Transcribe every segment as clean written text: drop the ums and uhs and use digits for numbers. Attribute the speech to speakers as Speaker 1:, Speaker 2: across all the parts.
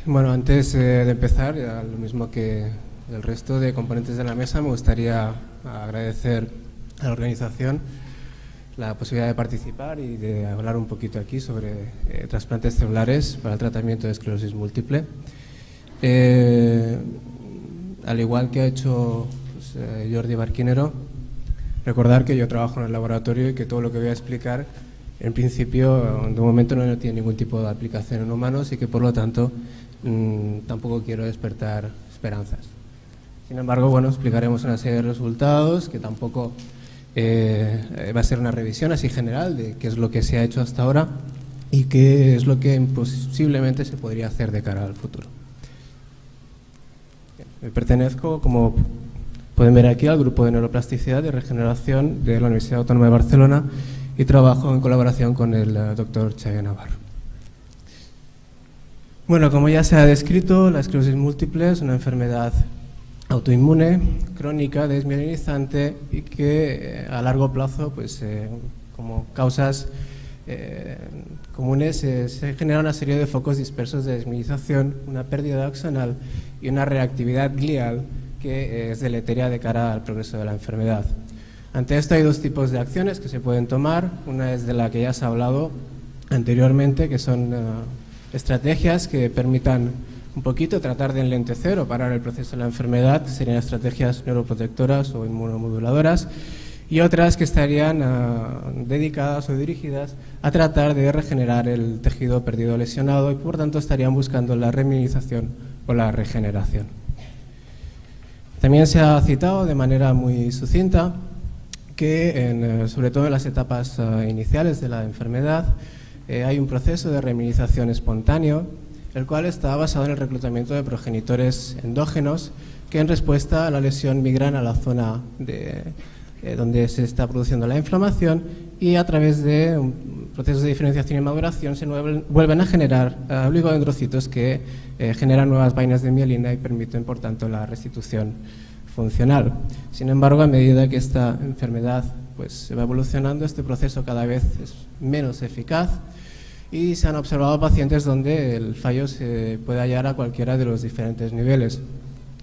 Speaker 1: Bueno, antes de empezar, lo mismo que el resto de componentes de la mesa, me gustaría agradecer a la organización la posibilidad de participar y de hablar un poquito aquí sobre trasplantes celulares para el tratamiento de esclerosis múltiple. Al igual que ha hecho Jordi Barquinero, recordar que yo trabajo en el laboratorio y que todo lo que voy a explicar, en principio, de momento no tiene ningún tipo de aplicación en humanos y que, por lo tanto, tampoco quiero despertar esperanzas. Sin embargo, bueno, explicaremos una serie de resultados que tampoco va a ser una revisión así general de qué es lo que se ha hecho hasta ahora y qué es lo que posiblemente se podría hacer de cara al futuro. Me pertenezco, como pueden ver aquí, al grupo de neuroplasticidad y regeneración de la Universidad Autónoma de Barcelona y trabajo en colaboración con el doctor Xavier Navarro. Bueno, como ya se ha descrito, la esclerosis múltiple es una enfermedad autoinmune, crónica, desmielinizante y que a largo plazo, pues, como causas comunes, se genera una serie de focos dispersos de desmielinización, una pérdida axonal y una reactividad glial que es deletérea de cara al progreso de la enfermedad. Ante esto hay dos tipos de acciones que se pueden tomar. Una es de la que ya se ha hablado anteriormente, que son estrategias que permitan un poquito tratar de enlentecer o parar el proceso de la enfermedad, serían estrategias neuroprotectoras o inmunomoduladoras, y otras que estarían dedicadas o dirigidas a tratar de regenerar el tejido perdido o lesionado y por tanto estarían buscando la remielinización o la regeneración. También se ha citado de manera muy sucinta que sobre todo en las etapas iniciales de la enfermedad hay un proceso de remielinización espontáneo, el cual está basado en el reclutamiento de progenitores endógenos que en respuesta a la lesión migran a la zona donde se está produciendo la inflamación y a través de un proceso de diferenciación y maduración se vuelven a generar oligodendrocitos que generan nuevas vainas de mielina y permiten, por tanto, la restitución funcional. Sin embargo, a medida que esta enfermedad pues, va evolucionando, este proceso cada vez es menos eficaz y se han observado pacientes donde el fallo se puede hallar a cualquiera de los diferentes niveles.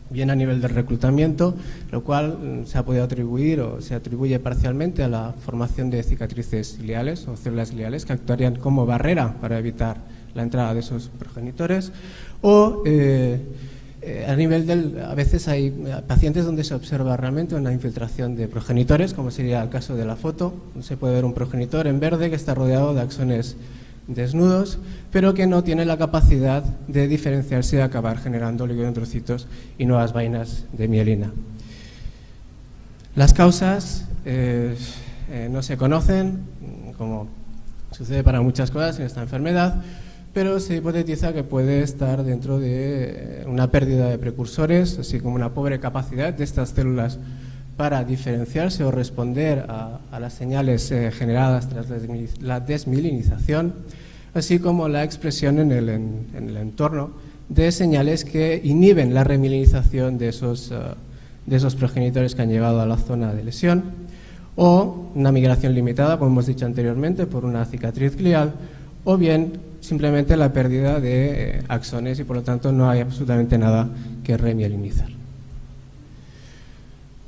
Speaker 1: Bien a nivel del reclutamiento, lo cual se ha podido atribuir o se atribuye parcialmente a la formación de cicatrices gliales o células gliales que actuarían como barrera para evitar la entrada de esos progenitores, o a nivel a veces hay pacientes donde se observa realmente una infiltración de progenitores, como sería el caso de la foto. Se puede ver un progenitor en verde que está rodeado de axones desnudos, pero que no tiene la capacidad de diferenciarse y acabar generando oligodendrocitos y nuevas vainas de mielina. Las causas no se conocen, como sucede para muchas cosas en esta enfermedad, pero se hipotetiza que puede estar dentro de una pérdida de precursores, así como una pobre capacidad de estas células para diferenciarse o responder a las señales generadas tras la desmielinización, así como la expresión en el entorno de señales que inhiben la remielinización de esos progenitores que han llegado a la zona de lesión, o una migración limitada, como hemos dicho anteriormente, por una cicatriz glial, o bien simplemente la pérdida de axones y por lo tanto no hay absolutamente nada que remielinizar.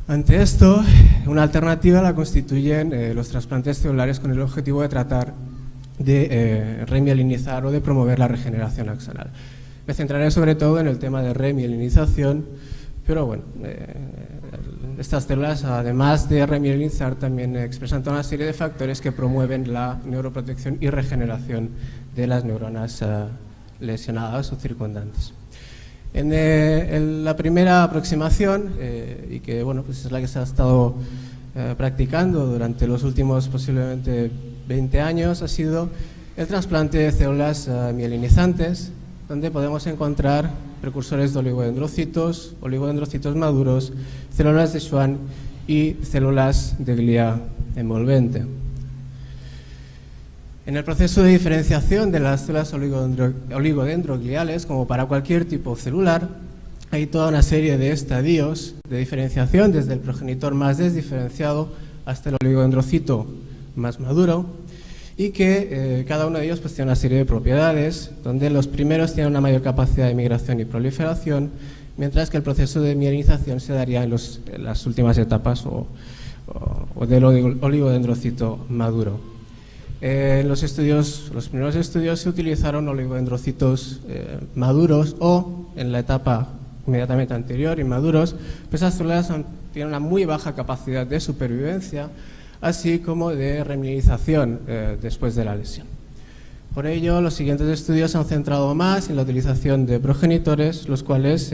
Speaker 1: Ante esto, una alternativa la constituyen los trasplantes celulares con el objetivo de tratar de remielinizar o de promover la regeneración axonal. Me centraré sobre todo en el tema de remielinización, pero bueno, estas células, además de remielinizar, también expresan toda una serie de factores que promueven la neuroprotección y regeneración de las neuronas lesionadas o circundantes. En la primera aproximación, y que bueno, pues es la que se ha estado practicando durante los últimos posiblemente 20 años, ha sido el trasplante de células mielinizantes, donde podemos encontrar precursores de oligodendrocitos maduros, células de Schwann y células de glía envolvente. En el proceso de diferenciación de las células oligodendrogliales, como para cualquier tipo celular, hay toda una serie de estadios de diferenciación, desde el progenitor más desdiferenciado hasta el oligodendrocito más maduro, y que cada uno de ellos pues, tiene una serie de propiedades, donde los primeros tienen una mayor capacidad de migración y proliferación, mientras que el proceso de mielinización se daría en las últimas etapas o del oligodendrocito maduro. En los primeros estudios se utilizaron oligodendrocitos maduros o en la etapa inmediatamente anterior, inmaduros, pues estas células tienen una muy baja capacidad de supervivencia, así como de remielinización después de la lesión. Por ello, los siguientes estudios se han centrado más en la utilización de progenitores, los cuales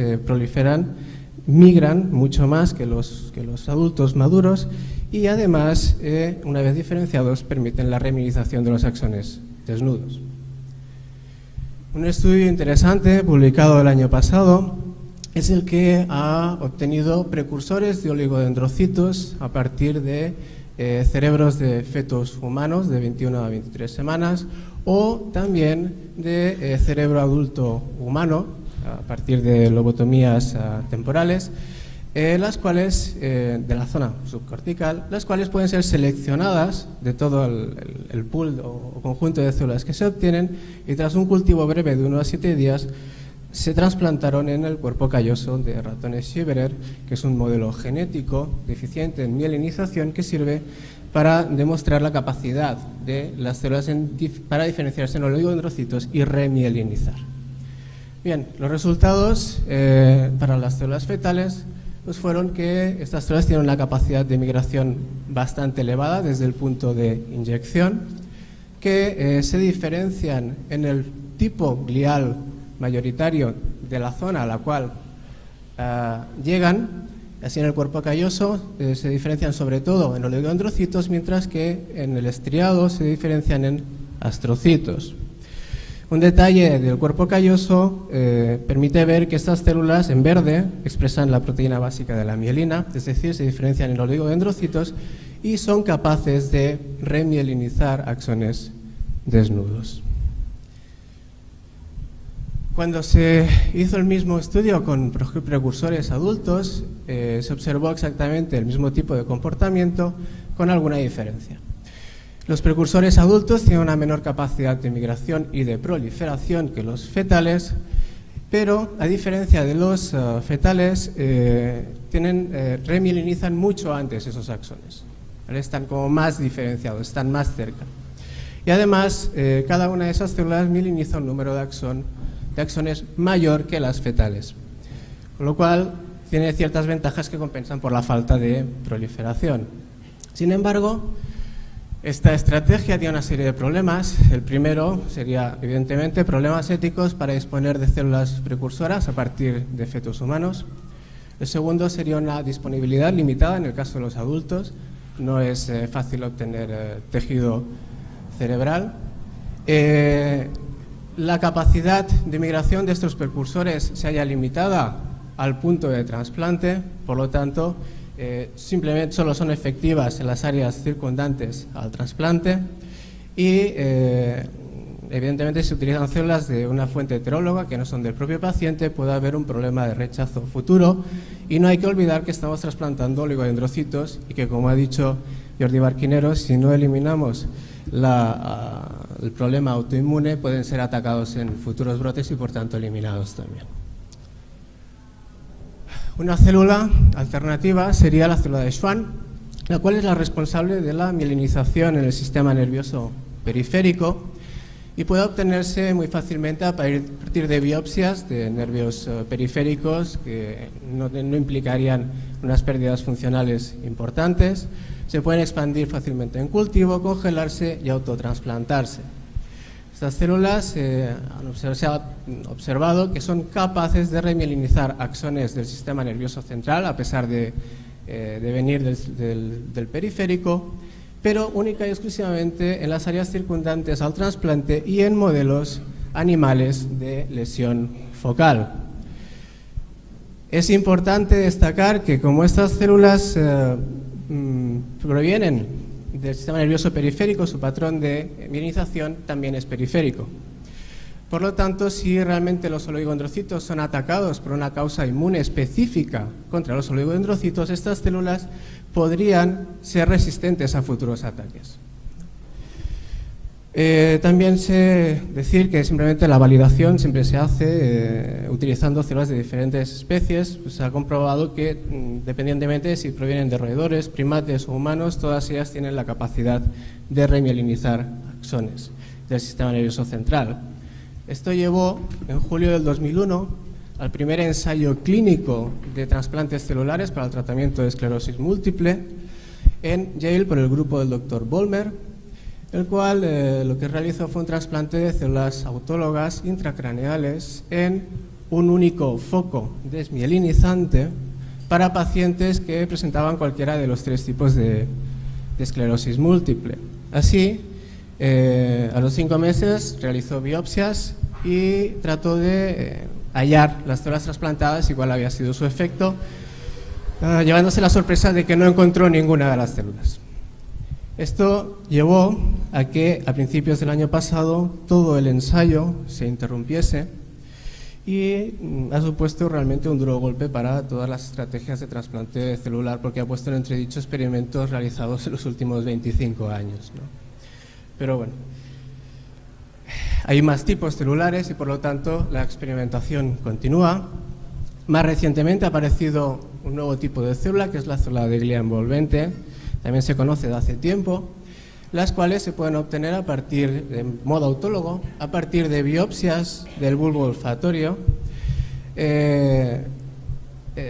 Speaker 1: migran mucho más que los adultos maduros y además, una vez diferenciados, permiten la remielinización de los axones desnudos. Un estudio interesante publicado el año pasado es el que ha obtenido precursores de oligodendrocitos a partir de cerebros de fetos humanos de 21 a 23 semanas o también de cerebro adulto humano a partir de lobotomías temporales, las cuales, de la zona subcortical, las cuales pueden ser seleccionadas de todo el pool o conjunto de células que se obtienen y tras un cultivo breve de 1 a 7 días se trasplantaron en el cuerpo calloso de ratones Schieberer, que es un modelo genético deficiente en mielinización que sirve para demostrar la capacidad de las células para diferenciarse en oligodendrocitos y remielinizar. Bien, los resultados para las células fetales pues fueron que estas células tienen una capacidad de migración bastante elevada desde el punto de inyección, que se diferencian en el tipo glial mayoritario de la zona a la cual llegan, así en el cuerpo calloso se diferencian sobre todo en oligodendrocitos, mientras que en el estriado se diferencian en astrocitos. Un detalle del cuerpo calloso permite ver que estas células en verde expresan la proteína básica de la mielina, es decir, se diferencian en oligodendrocitos y son capaces de remielinizar axones desnudos. Cuando se hizo el mismo estudio con precursores adultos, se observó exactamente el mismo tipo de comportamiento con alguna diferencia. Los precursores adultos tienen una menor capacidad de migración y de proliferación que los fetales, pero a diferencia de los fetales, remielinizan mucho antes esos axones, ¿vale? Están como más diferenciados, están más cerca. Y además, cada una de esas células mieliniza un número de axones mayor que las fetales, con lo cual tiene ciertas ventajas que compensan por la falta de proliferación. Sin embargo, esta estrategia tiene una serie de problemas. El primero sería, evidentemente, problemas éticos para disponer de células precursoras a partir de fetos humanos. El segundo sería una disponibilidad limitada en el caso de los adultos. No es fácil obtener tejido cerebral. La capacidad de migración de estos precursores se halla limitada al punto de trasplante, por lo tanto, simplemente solo son efectivas en las áreas circundantes al trasplante y evidentemente si se utilizan células de una fuente heteróloga que no son del propio paciente puede haber un problema de rechazo futuro y no hay que olvidar que estamos trasplantando oligodendrocitos y que, como ha dicho Jordi Barquinero, si no eliminamos el problema autoinmune pueden ser atacados en futuros brotes y por tanto eliminados también. Una célula alternativa sería la célula de Schwann, la cual es la responsable de la mielinización en el sistema nervioso periférico y puede obtenerse muy fácilmente a partir de biopsias de nervios periféricos que no implicarían unas pérdidas funcionales importantes. Se pueden expandir fácilmente en cultivo, congelarse y autotransplantarse. Estas células se ha observado que son capaces de remielinizar axones del sistema nervioso central a pesar de venir del periférico, pero única y exclusivamente en las áreas circundantes al trasplante y en modelos animales de lesión focal. Es importante destacar que como estas células provienen del sistema nervioso periférico, su patrón de mielinización también es periférico. Por lo tanto, si realmente los oligodendrocitos son atacados por una causa inmune específica contra los oligodendrocitos, estas células podrían ser resistentes a futuros ataques. También sé decir que simplemente la validación siempre se hace utilizando células de diferentes especies. Pues se ha comprobado que, independientemente de si provienen de roedores, primates o humanos, todas ellas tienen la capacidad de remielinizar axones del sistema nervioso central. Esto llevó, en julio del 2001, al primer ensayo clínico de trasplantes celulares para el tratamiento de esclerosis múltiple en Yale por el grupo del Dr. Vollmer, el cual lo que realizó fue un trasplante de células autólogas intracraneales en un único foco desmielinizante para pacientes que presentaban cualquiera de los 3 tipos de esclerosis múltiple. Así, a los 5 meses realizó biopsias y trató de hallar las células trasplantadas y cuál había sido su efecto, llevándose la sorpresa de que no encontró ninguna de las células. Esto llevó a que a principios del año pasado todo el ensayo se interrumpiese y ha supuesto realmente un duro golpe para todas las estrategias de trasplante celular, porque ha puesto en entredicho experimentos realizados en los últimos 25 años, ¿no? Pero bueno, hay más tipos celulares y por lo tanto la experimentación continúa. Más recientemente ha aparecido un nuevo tipo de célula, que es la célula de glía envolvente. También se conoce de hace tiempo, las cuales se pueden obtener a partir de modo autólogo, a partir de biopsias del bulbo olfatorio,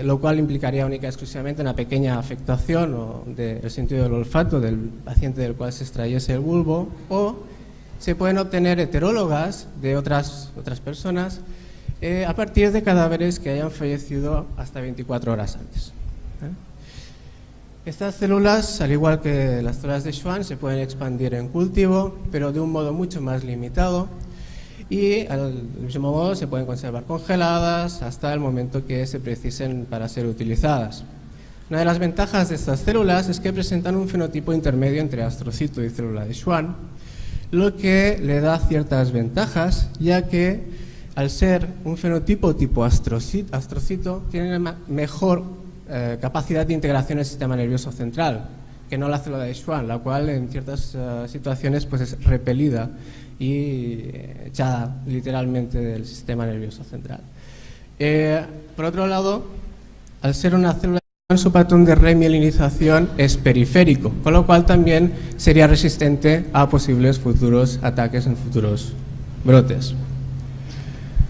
Speaker 1: lo cual implicaría única y exclusivamente una pequeña afectación del sentido del olfato del paciente del cual se extrayese el bulbo, o se pueden obtener heterólogas de otras personas a partir de cadáveres que hayan fallecido hasta 24 horas antes. Estas células, al igual que las células de Schwann, se pueden expandir en cultivo, pero de un modo mucho más limitado, y al mismo modo se pueden conservar congeladas hasta el momento que se precisen para ser utilizadas. Una de las ventajas de estas células es que presentan un fenotipo intermedio entre astrocito y célula de Schwann, lo que le da ciertas ventajas, ya que al ser un fenotipo tipo astrocito, tienen mejor capacidad de integración en el sistema nervioso central, que no la célula de Schwann, la cual en ciertas situaciones pues es repelida y echada literalmente del sistema nervioso central. Por otro lado, al ser una célula, su patrón de remielinización es periférico, con lo cual también sería resistente a posibles futuros ataques en futuros brotes.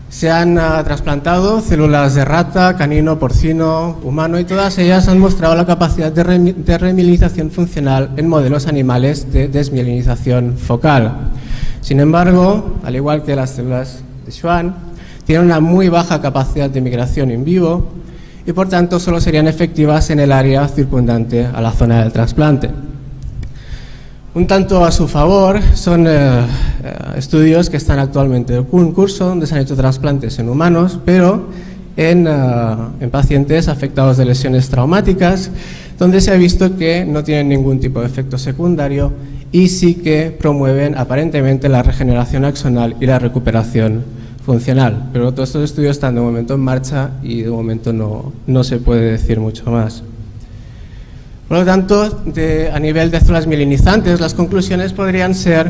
Speaker 1: Se han trasplantado células de rata, canino, porcino, humano, y todas ellas han mostrado la capacidad de remielinización funcional en modelos animales de desmielinización focal. Sin embargo, al igual que las células de Schwann, tienen una muy baja capacidad de migración in vivo y por tanto solo serían efectivas en el área circundante a la zona del trasplante. Un tanto a su favor son estudios que están actualmente en curso, donde se han hecho trasplantes en humanos, pero en pacientes afectados de lesiones traumáticas, donde se ha visto que no tienen ningún tipo de efecto secundario y sí que promueven aparentemente la regeneración axonal y la recuperación funcional. Pero todos estos estudios están de momento en marcha y de momento no se puede decir mucho más. Por lo tanto, a nivel de células mielinizantes, las conclusiones podrían ser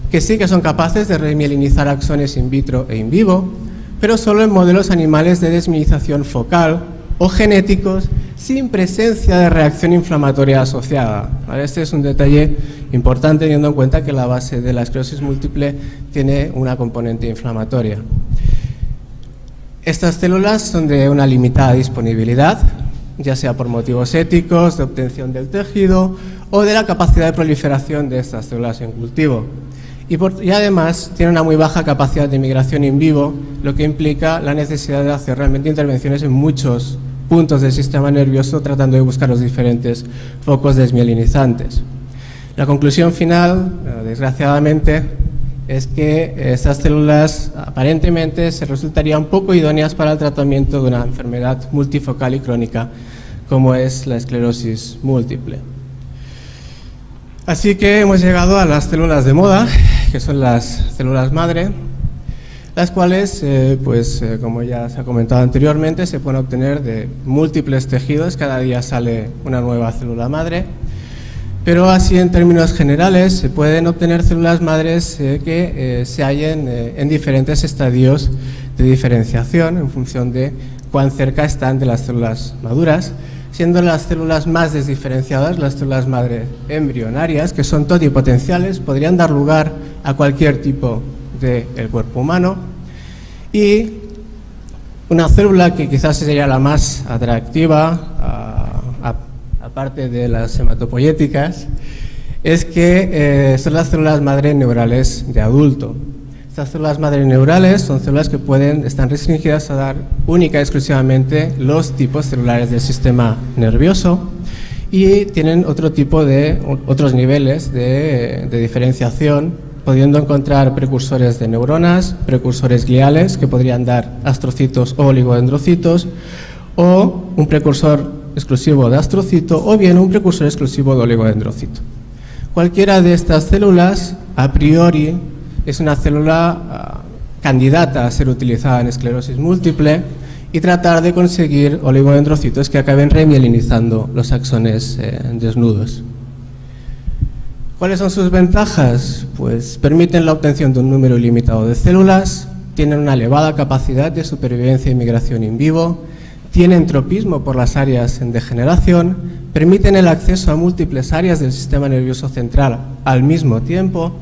Speaker 1: que sí que son capaces de remielinizar axones in vitro e in vivo, pero solo en modelos animales de desmielinización focal o genéticos sin presencia de reacción inflamatoria asociada. Este es un detalle importante teniendo en cuenta que la base de la esclerosis múltiple tiene una componente inflamatoria. Estas células son de una limitada disponibilidad, ya sea por motivos éticos, de obtención del tejido o de la capacidad de proliferación de estas células en cultivo. Y además tiene una muy baja capacidad de migración in vivo, lo que implica la necesidad de hacer realmente intervenciones en muchos puntos del sistema nervioso tratando de buscar los diferentes focos desmielinizantes. La conclusión final, desgraciadamente, es que estas células aparentemente se resultarían poco idóneas para el tratamiento de una enfermedad multifocal y crónica como es la esclerosis múltiple. Así que hemos llegado a las células de moda, que son las células madre, las cuales, como ya se ha comentado anteriormente, se pueden obtener de múltiples tejidos. Cada día sale una nueva célula madre, Pero así, en términos generales, se pueden obtener células madres que se hallen en diferentes estadios de diferenciación en función de cuán cerca están de las células maduras, siendo las células más desdiferenciadas las células madre embrionarias, que son totipotenciales, podrían dar lugar a cualquier tipo del cuerpo humano, y una célula que quizás sería la más atractiva, aparte de las hematopoyéticas, es que son las células madre neurales de adulto. Estas células madre neurales son células que están restringidas a dar única y exclusivamente los tipos celulares del sistema nervioso y tienen otros niveles de diferenciación, pudiendo encontrar precursores de neuronas, precursores gliales que podrían dar astrocitos o oligodendrocitos, o un precursor exclusivo de astrocito o bien un precursor exclusivo de oligodendrocito. Cualquiera de estas células, a priori, es una célula candidata a ser utilizada en esclerosis múltiple y tratar de conseguir oligodendrocitos que acaben remielinizando los axones desnudos. ¿Cuáles son sus ventajas? Pues permiten la obtención de un número ilimitado de células, tienen una elevada capacidad de supervivencia y migración in vivo, tienen tropismo por las áreas en degeneración, permiten el acceso a múltiples áreas del sistema nervioso central al mismo tiempo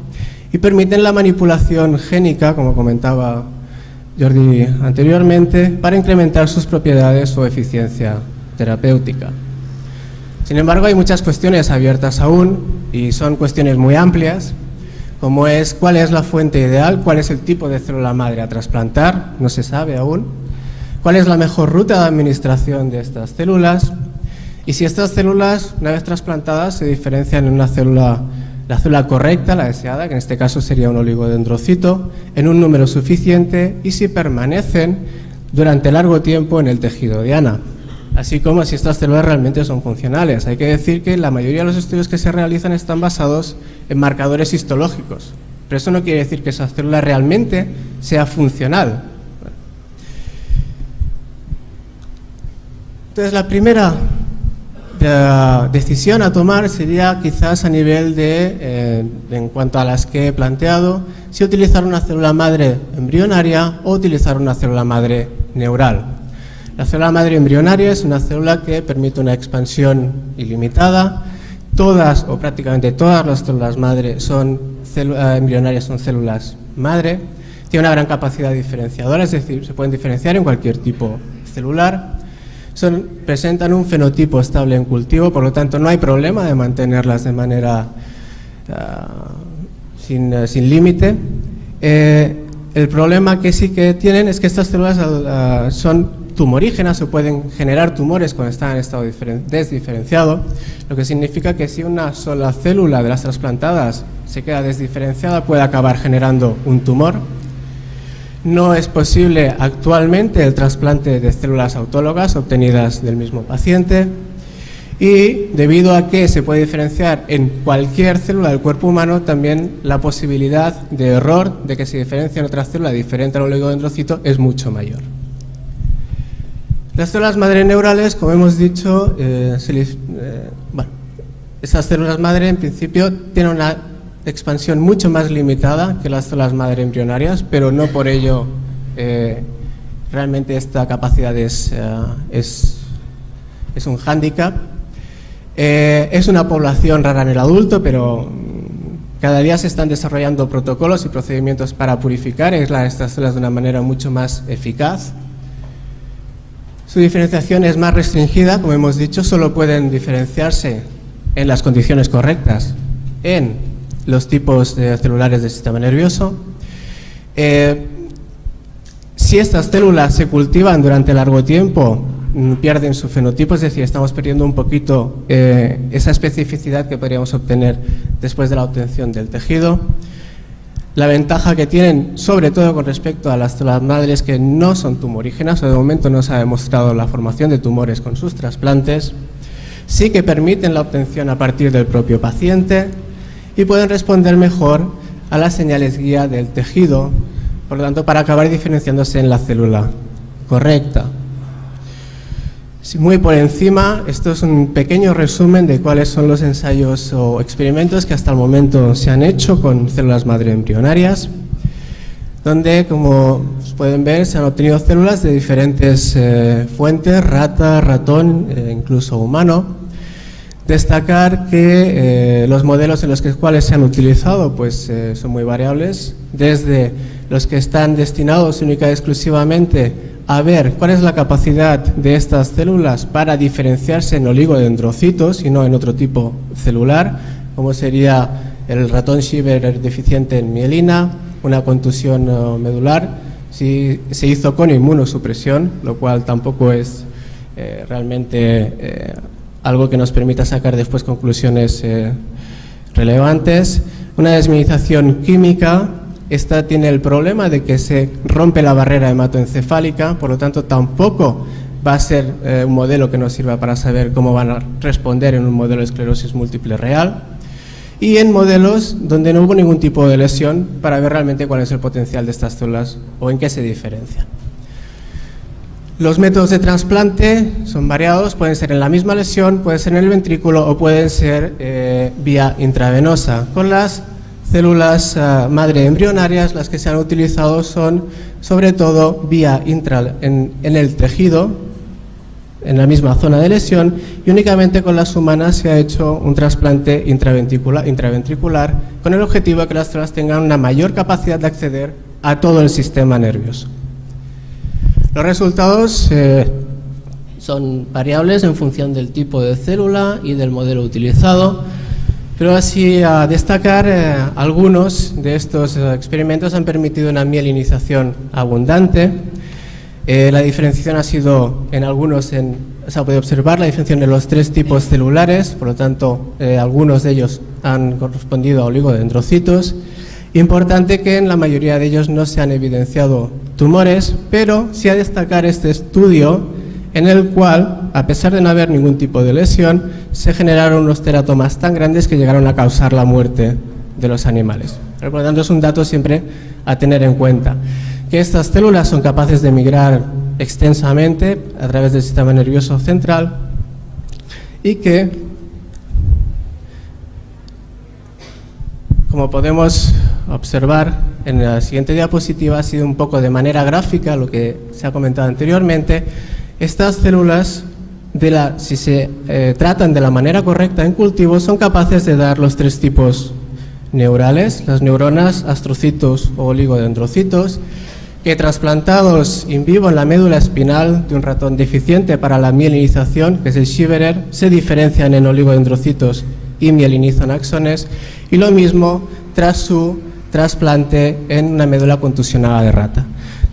Speaker 1: y permiten la manipulación génica, como comentaba Jordi anteriormente, para incrementar sus propiedades o eficiencia terapéutica. Sin embargo, hay muchas cuestiones abiertas aún y son cuestiones muy amplias, como es cuál es la fuente ideal, cuál es el tipo de célula madre a trasplantar, no se sabe aún. ¿Cuál es la mejor ruta de administración de estas células? Y si estas células, una vez trasplantadas, se diferencian en la célula correcta, la deseada, que en este caso sería un oligodendrocito, en un número suficiente y si permanecen durante largo tiempo en el tejido diana, así como si estas células realmente son funcionales. Hay que decir que la mayoría de los estudios que se realizan están basados en marcadores histológicos, pero eso no quiere decir que esa célula realmente sea funcional. Entonces, la primera decisión a tomar sería quizás a nivel en cuanto a las que he planteado, si utilizar una célula madre embrionaria o utilizar una célula madre neural. La célula madre embrionaria es una célula que permite una expansión ilimitada. Todas o prácticamente todas las células madre embrionarias son células madre. Tiene una gran capacidad diferenciadora, es decir, se pueden diferenciar en cualquier tipo celular. Presentan un fenotipo estable en cultivo, por lo tanto no hay problema de mantenerlas de manera sin límite. El problema que sí que tienen es que estas células son tumorígenas o pueden generar tumores cuando están en estado desdiferenciado, lo que significa que si una sola célula de las trasplantadas se queda desdiferenciada puede acabar generando un tumor. No es posible actualmente el trasplante de células autólogas obtenidas del mismo paciente y debido a que se puede diferenciar en cualquier célula del cuerpo humano, también la posibilidad de error de que se diferencie en otra célula diferente al oligodendrocito es mucho mayor. Las células madre neurales, como hemos dicho, esas células madre en principio tienen una expansión mucho más limitada que las células madre embrionarias, pero no por ello realmente esta capacidad es un hándicap. Es una población rara en el adulto, pero cada día se están desarrollando protocolos y procedimientos para purificar y aislar estas células de una manera mucho más eficaz. Su diferenciación es más restringida, como hemos dicho, solo pueden diferenciarse en las condiciones correctas en los tipos celulares del sistema nervioso. Si estas células se cultivan durante largo tiempo, pierden su fenotipo, es decir, estamos perdiendo un poquito esa especificidad que podríamos obtener después de la obtención del tejido. La ventaja que tienen, sobre todo con respecto a las células madres que no son tumorígenas, o de momento no se ha demostrado la formación de tumores con sus trasplantes, sí que permiten la obtención a partir del propio paciente y pueden responder mejor a las señales guía del tejido, por lo tanto, para acabar diferenciándose en la célula correcta. Muy por encima, esto es un pequeño resumen de cuáles son los ensayos o experimentos que hasta el momento se han hecho con células madre embrionarias, donde, como pueden ver, se han obtenido células de diferentes fuentes, rata, ratón, incluso humano. Destacar que los modelos en los cuales se han utilizado pues, son muy variables, desde los que están destinados única y exclusivamente a ver cuál es la capacidad de estas células para diferenciarse en oligodendrocitos y no en otro tipo celular, como sería el ratón Schieber deficiente en mielina, una contusión medular, si se hizo con inmunosupresión, lo cual tampoco es realmente algo que nos permita sacar después conclusiones relevantes. Una desmielización química, esta tiene el problema de que se rompe la barrera hematoencefálica, por lo tanto tampoco va a ser un modelo que nos sirva para saber cómo van a responder en un modelo de esclerosis múltiple real, y en modelos donde no hubo ningún tipo de lesión para ver realmente cuál es el potencial de estas células o en qué se diferencian. Los métodos de trasplante son variados, pueden ser en la misma lesión, pueden ser en el ventrículo o pueden ser vía intravenosa. Con las células madre embrionarias, las que se han utilizado son sobre todo vía en el tejido, en la misma zona de lesión, y únicamente con las humanas se ha hecho un trasplante intraventricular con el objetivo de que las células tengan una mayor capacidad de acceder a todo el sistema nervioso. Los resultados son variables en función del tipo de célula y del modelo utilizado, pero así a destacar, algunos de estos experimentos han permitido una mielinización abundante. La diferenciación ha sido, en algunos, se ha podido observar la diferenciación de los 3 tipos celulares, por lo tanto, algunos de ellos han correspondido a oligodendrocitos. Importante que en la mayoría de ellos no se han evidenciado tumores, pero sí a destacar este estudio en el cual, a pesar de no haber ningún tipo de lesión, se generaron unos teratomas tan grandes que llegaron a causar la muerte de los animales. Por lo tanto, es un dato siempre a tener en cuenta, que estas células son capaces de migrar extensamente a través del sistema nervioso central y que, como podemos observar en la siguiente diapositiva, ha sido un poco de manera gráfica lo que se ha comentado anteriormente. Estas células, si se tratan de la manera correcta en cultivo, son capaces de dar los 3 tipos neurales, las neuronas, astrocitos o oligodendrocitos, que trasplantados in vivo en la médula espinal de un ratón deficiente para la mielinización, que es el Schieberer, se diferencian en oligodendrocitos y mielinizan axones, y lo mismo tras su trasplante en una médula contusionada de rata.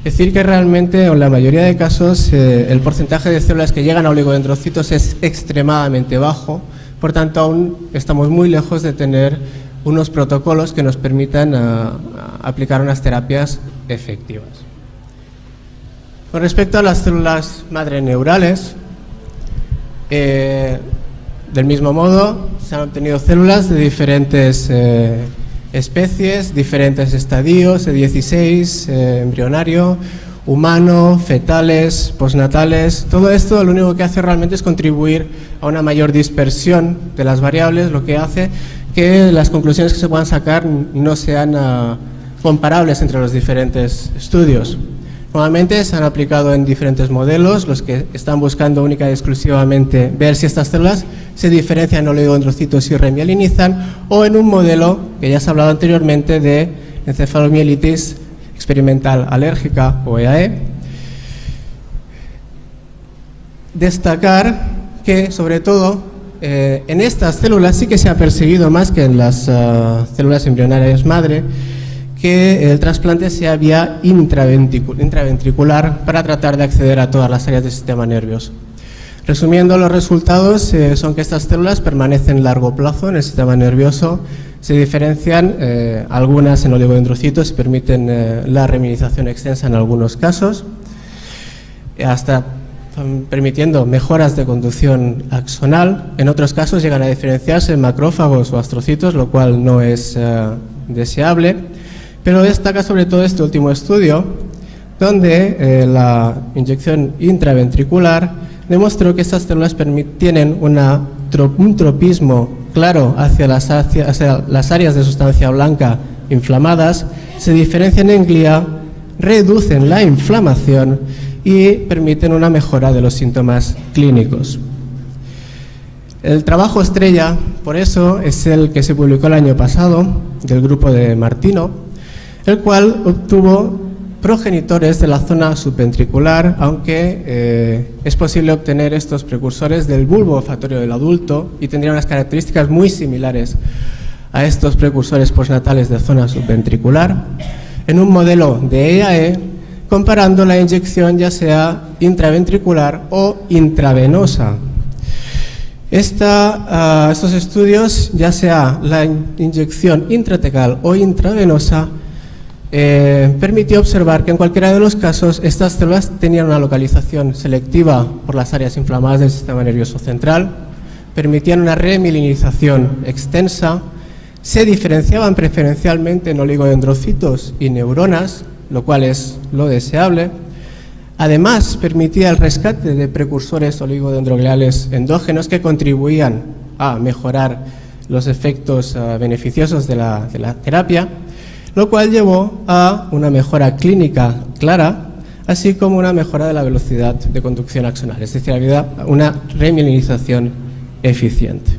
Speaker 1: Decir que realmente en la mayoría de casos el porcentaje de células que llegan a oligodendrocitos es extremadamente bajo, por tanto aún estamos muy lejos de tener unos protocolos que nos permitan aplicar unas terapias efectivas. Con respecto a las células madre neurales, del mismo modo se han obtenido células de diferentes especies, diferentes estadios, E16, embrionario, humano, fetales, postnatales. Todo esto lo único que hace realmente es contribuir a una mayor dispersión de las variables, lo que hace que las conclusiones que se puedan sacar no sean comparables entre los diferentes estudios. Nuevamente se han aplicado en diferentes modelos, los que están buscando única y exclusivamente ver si estas células se diferencian en oligodendrocitos y remielinizan, o en un modelo que ya se ha hablado anteriormente de encefalomielitis experimental alérgica o EAE. Destacar que, sobre todo, en estas células sí que se ha perseguido más que en las células embrionarias madre, que el trasplante sea vía intraventricular para tratar de acceder a todas las áreas del sistema nervioso. Resumiendo, los resultados son que estas células permanecen a largo plazo en el sistema nervioso, se diferencian algunas en oligodendrocitos y permiten la reminización extensa en algunos casos, hasta permitiendo mejoras de conducción axonal. En otros casos llegan a diferenciarse en macrófagos o astrocitos, lo cual no es deseable. Pero destaca sobre todo este último estudio, donde la inyección intraventricular demostró que estas células tienen un tropismo claro hacia las áreas de sustancia blanca inflamadas, se diferencian en glía, reducen la inflamación y permiten una mejora de los síntomas clínicos. El trabajo estrella, por eso, es el que se publicó el año pasado del grupo de Martino, el cual obtuvo progenitores de la zona subventricular, aunque es posible obtener estos precursores del bulbo olfatorio del adulto y tendrían unas características muy similares a estos precursores postnatales de zona subventricular, en un modelo de EAE, comparando la inyección ya sea intraventricular o intravenosa. Estos estudios, ya sea la inyección intratecal o intravenosa, permitió observar que en cualquiera de los casos estas células tenían una localización selectiva por las áreas inflamadas del sistema nervioso central, permitían una remilinización extensa, se diferenciaban preferencialmente en oligodendrocitos y neuronas, lo cual es lo deseable. Además, permitía el rescate de precursores oligodendrogliales endógenos que contribuían a mejorar los efectos beneficiosos de la terapia, lo cual llevó a una mejora clínica clara, así como una mejora de la velocidad de conducción axonal, es decir, había una remilinización eficiente.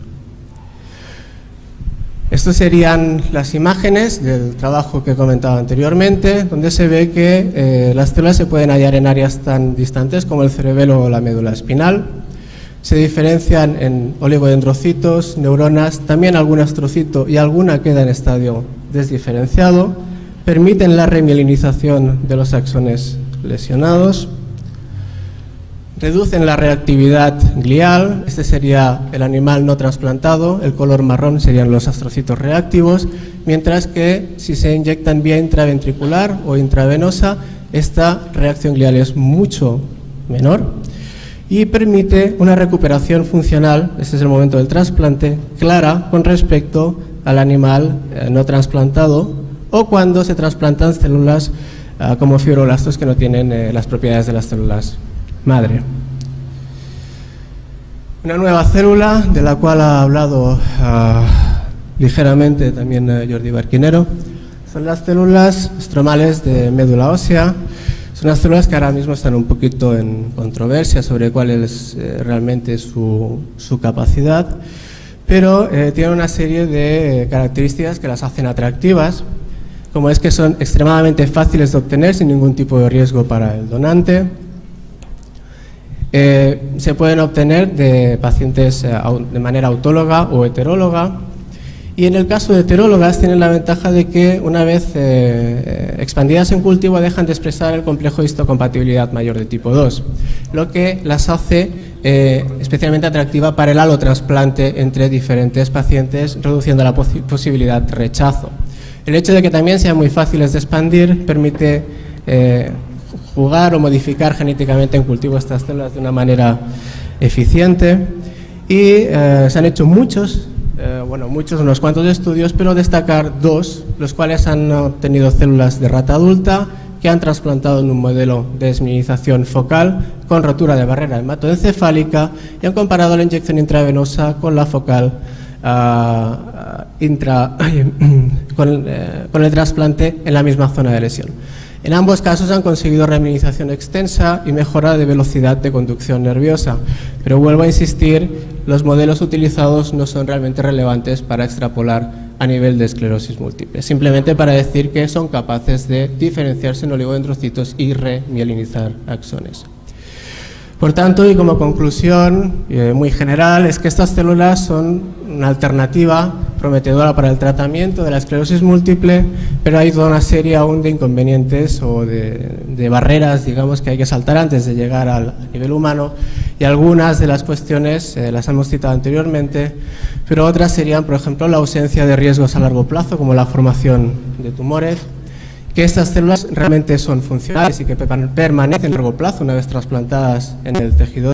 Speaker 1: Estas serían las imágenes del trabajo que he comentado anteriormente, donde se ve que las células se pueden hallar en áreas tan distantes como el cerebelo o la médula espinal. Se diferencian en oligodendrocitos, neuronas, también algún astrocito y alguna queda en estadio desdiferenciado. Permiten la remielinización de los axones lesionados. Reducen la reactividad glial, este sería el animal no trasplantado, el color marrón serían los astrocitos reactivos, mientras que si se inyectan vía intraventricular o intravenosa, esta reacción glial es mucho menor y permite una recuperación funcional, este es el momento del trasplante, clara con respecto al animal no trasplantado o cuando se trasplantan células como fibroblastos que no tienen las propiedades de las células madre. Una nueva célula de la cual ha hablado ligeramente también Jordi Barquinero son las células estromales de médula ósea. Son unas células que ahora mismo están un poquito en controversia sobre cuál es realmente su capacidad, pero tienen una serie de características que las hacen atractivas, como es que son extremadamente fáciles de obtener sin ningún tipo de riesgo para el donante. Se pueden obtener de pacientes de manera autóloga o heteróloga, y en el caso de heterólogas tienen la ventaja de que una vez expandidas en cultivo dejan de expresar el complejo de histocompatibilidad mayor de tipo 2, lo que las hace especialmente atractiva para el alotrasplante entre diferentes pacientes, reduciendo la posibilidad de rechazo. El hecho de que también sean muy fáciles de expandir permite jugar o modificar genéticamente en cultivo estas células de una manera eficiente y se han hecho unos cuantos estudios, pero destacar dos, los cuales han obtenido células de rata adulta que han trasplantado en un modelo de desmielinización focal con rotura de barrera hematoencefálica y han comparado la inyección intravenosa con la focal con el trasplante en la misma zona de lesión. En ambos casos han conseguido remilinización extensa y mejora de velocidad de conducción nerviosa, pero vuelvo a insistir, los modelos utilizados no son realmente relevantes para extrapolar a nivel de esclerosis múltiple, simplemente para decir que son capaces de diferenciarse en oligodendrocitos y remielinizar axones. Por tanto, y como conclusión muy general, es que estas células son una alternativa prometedora para el tratamiento de la esclerosis múltiple, pero hay toda una serie aún de inconvenientes o de barreras, digamos, que hay que saltar antes de llegar al nivel humano, y algunas de las cuestiones las hemos citado anteriormente, pero otras serían, por ejemplo, la ausencia de riesgos a largo plazo, como la formación de tumores, que estas células realmente son funcionales y que permanecen a largo plazo una vez trasplantadas en el tejido